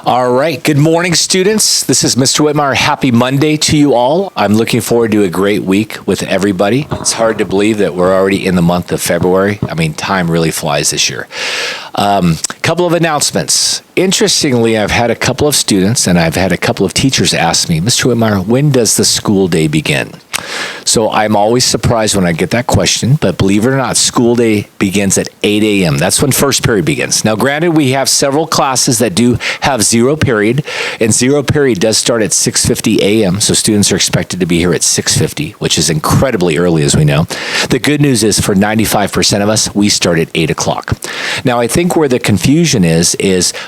All right. Good morning, students. This is Mr. Whitmire. Happy Monday to you all. I'm looking forward to a great week with everybody. It's hard to believe that we're already in the month of February. I mean, time really flies this year. Couple of announcements. Interestingly, I've had a couple of students and I've had a couple of teachers ask me, Mr. Whitmire, when does the school day begin? So I'm always surprised when I get that question, but believe it or not, school day begins at 8 a.m. That's when first period begins. Now, granted, we have several classes that do have zero period, and zero period does start at 6:50 a.m., so students are expected to be here at 6:50, which is incredibly early, as we know. The good news is for 95% of us, we start at 8 o'clock. Now, I think where the confusion is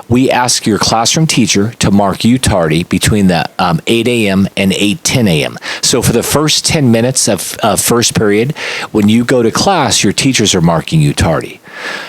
we ask your classroom teacher to mark you tardy between the 8 a.m. and 8:10 a.m. So for the first 10 minutes of first period, when you go to class, your teachers are marking you tardy.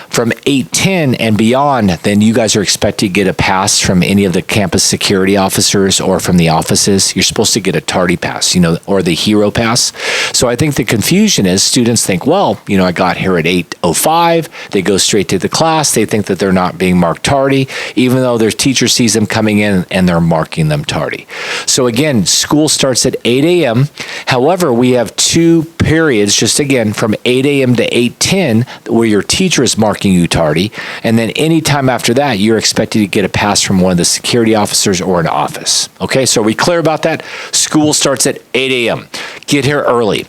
From 8:10 and beyond, then you guys are expected to get a pass from any of the campus security officers or from the offices. You're supposed to get a tardy pass, or the hero pass. So I think the confusion is students think, well, I got here at 8:05. They go straight to the class. They think that they're not being marked tardy, even though their teacher sees them coming in and they're marking them tardy. So again, school starts at 8 a.m. However, we have two periods, just again, from 8 a.m. to 8:10, where your teacher is marking you tardy, and then any time after that, you're expected to get a pass from one of the security officers or an office. Okay, so are we clear about that? School starts at 8 a.m. Get here early.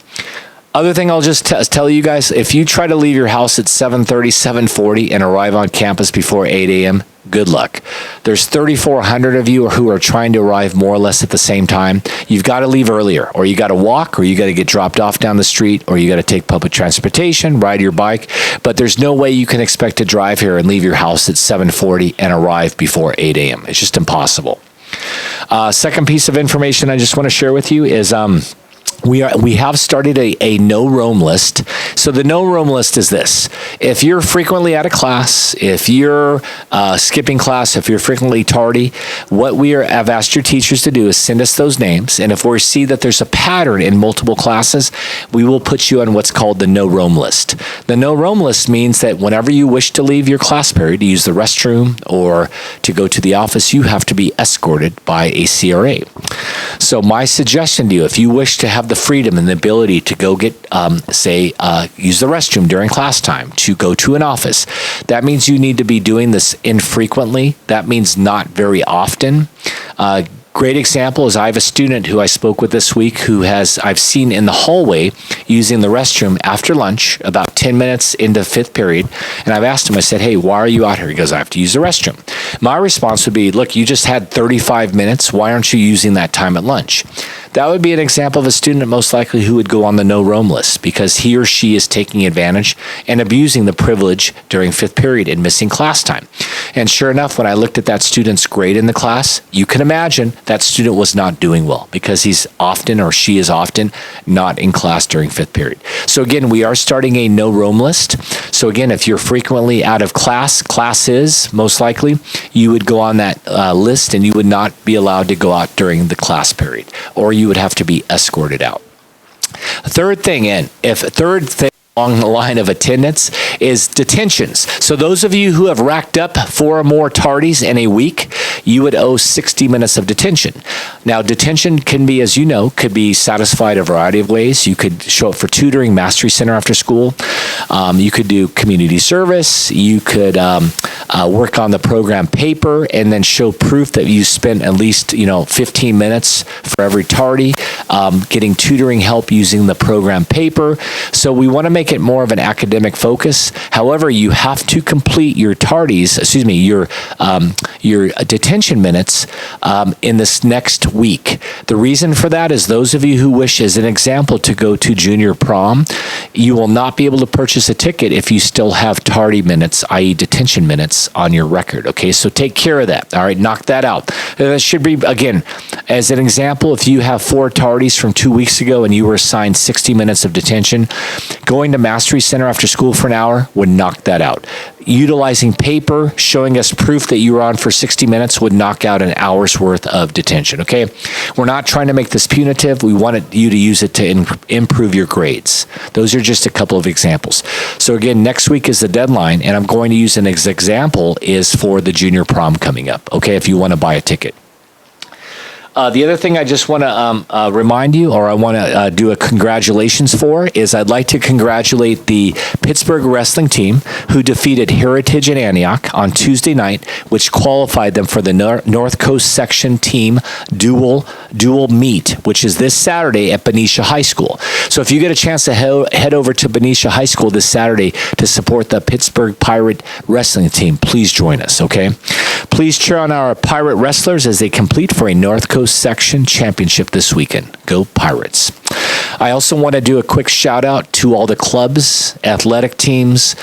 Other thing I'll just tell you guys, if you try to leave your house at 7:30, 7:40 and arrive on campus before 8 a.m., good luck. There's 3,400 of you who are trying to arrive more or less at the same time. You've got to leave earlier, or you got to walk, or you got to get dropped off down the street, or you got to take public transportation, ride your bike. But there's no way you can expect to drive here and leave your house at 7:40 and arrive before 8 a.m. It's just impossible. Second piece of information I just want to share with you is we have started a no roam list. So the no roam list is this: if you're frequently out of class, if you're skipping class, if you're frequently tardy, what have asked your teachers to do is send us those names. And if we see that there's a pattern in multiple classes, we will put you on what's called the no roam list. The no roam list means that whenever you wish to leave your class period to use the restroom or to go to the office, you have to be escorted by a CRA. So my suggestion to you, if you wish to have the freedom and the ability to go get, use the restroom during class time, to go to an office, that means you need to be doing this infrequently. That means not very often. Great example is I have a student who I spoke with this week who I've seen in the hallway using the restroom after lunch, about 10 minutes into fifth period. And I've asked him, I said, hey, why are you out here? He goes, I have to use the restroom. My response would be, look, you just had 35 minutes. Why aren't you using that time at lunch? That would be an example of a student most likely who would go on the no roam list because he or she is taking advantage and abusing the privilege during fifth period and missing class time. And sure enough, when I looked at that student's grade in the class, you can imagine that student was not doing well because he's often or she is often not in class during fifth period. So again, we are starting a no roam list. So again, if you're frequently out of classes, most likely, you would go on that list and you would not be allowed to go out during the class period, or you would have to be escorted out. Third thing along the line of attendance is detentions. So those of you who have racked up 4 or more tardies in a week, you would owe 60 minutes of detention. Now, detention can be, as you know, could be satisfied a variety of ways. You could show up for tutoring, Mastery Center after school. You could do community service. You could work on the program paper and then show proof that you spent at least 15 minutes for every tardy, getting tutoring help using the program paper. So we want to make it more of an academic focus. However, you have to complete your your detention minutes in this next week. The reason for that is those of you who wish, as an example, to go to junior prom, you will not be able to purchase a ticket if you still have tardy minutes, i.e. detention minutes, on your record. Okay, so take care of that. All right, knock that out. That should be, again, as an example, if you have 4 tardies from 2 weeks ago and you were assigned 60 minutes of detention, going to Mastery Center after school for an hour would knock that out. utilizing paper, showing us proof that you were on for 60 minutes would knock out an hour's worth of detention, okay? We're not trying to make this punitive. We wanted you to use it to improve your grades. Those are just a couple of examples. So again, next week is the deadline, and I'm going to use an example is for the junior prom coming up, okay, if you want to buy a ticket. The other thing I just want to remind you, or I want to do a congratulations for, is I'd like to congratulate the Pittsburgh wrestling team who defeated Heritage in Antioch on Tuesday night, which qualified them for the North Coast Section Team Dual Meet, which is this Saturday at Benicia High School. So if you get a chance to head over to Benicia High School this Saturday to support the Pittsburgh Pirate wrestling team, please join us, okay? Please cheer on our Pirate wrestlers as they compete for a North Coast Section Championship this weekend. Go Pirates. I also want to do a quick shout out to all the clubs, athletic teams,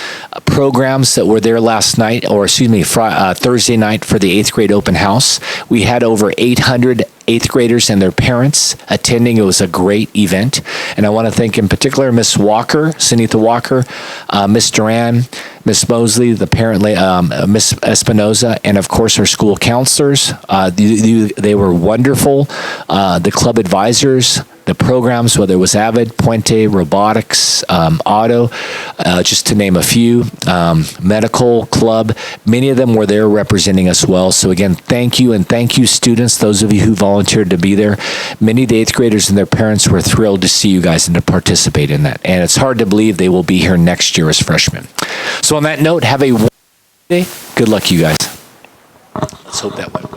programs that were there last night, or Thursday night for the 8th grade open house. We had over 800 8th graders and their parents attending. It was a great event. And I want to thank in particular Miss Walker, Sunitha Walker, Miss Duran, Miss Mosley, the parent, Miss Espinoza, and of course our school counselors. They were wonderful. The club advisors, the programs, whether it was Avid, Puente, Robotics, Auto, just to name a few, Medical Club, many of them were there representing us well. So again, thank you, and thank you students, those of you who volunteered to be there. Many of the 8th graders and their parents were thrilled to see you guys and to participate in that. And it's hard to believe they will be here next year as freshmen. So on that note, have a wonderful day. Good luck, you guys. Let's hope that went well.